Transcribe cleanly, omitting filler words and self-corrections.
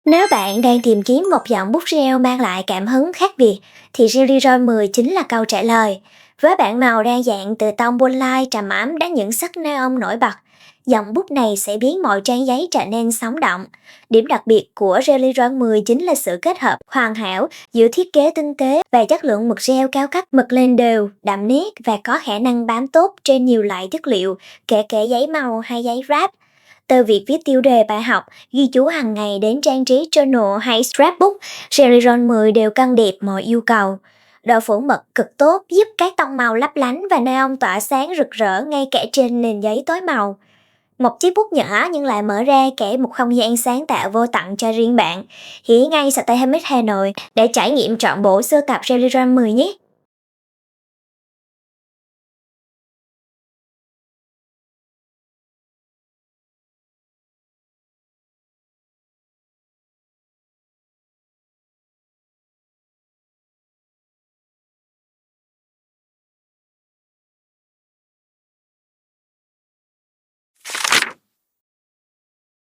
Nếu bạn đang tìm kiếm một dòng bút gel mang lại cảm hứng khác biệt, thì Jelly Roll 10 chính là câu trả lời. Với bảng màu đa dạng từ tông Boldline trầm ấm đến những sắc neon nổi bật, dòng bút này sẽ biến mọi trang giấy trở nên sống động. Điểm đặc biệt của Jelly Roll 10 chính là sự kết hợp hoàn hảo giữa thiết kế tinh tế và chất lượng mực gel cao cấp. Mực lên đều, đậm nét và có khả năng bám tốt trên nhiều loại chất liệu, kể cả giấy màu hay giấy wrap. Từ việc viết tiêu đề bài học, ghi chú hàng ngày đến trang trí journal hay scrapbook, Cherryron 10 đều cân đẹp mọi yêu cầu. Độ phủ mực cực tốt giúp các tông màu lấp lánh và neon tỏa sáng rực rỡ ngay cả trên nền giấy tối màu. Một chiếc bút nhỏ nhưng lại mở ra cả một không gian sáng tạo vô tận cho riêng bạn. Hãy ngay Stay Habit Hà Nội để trải nghiệm trọn bộ sưu tập Cherryron 10 nhé!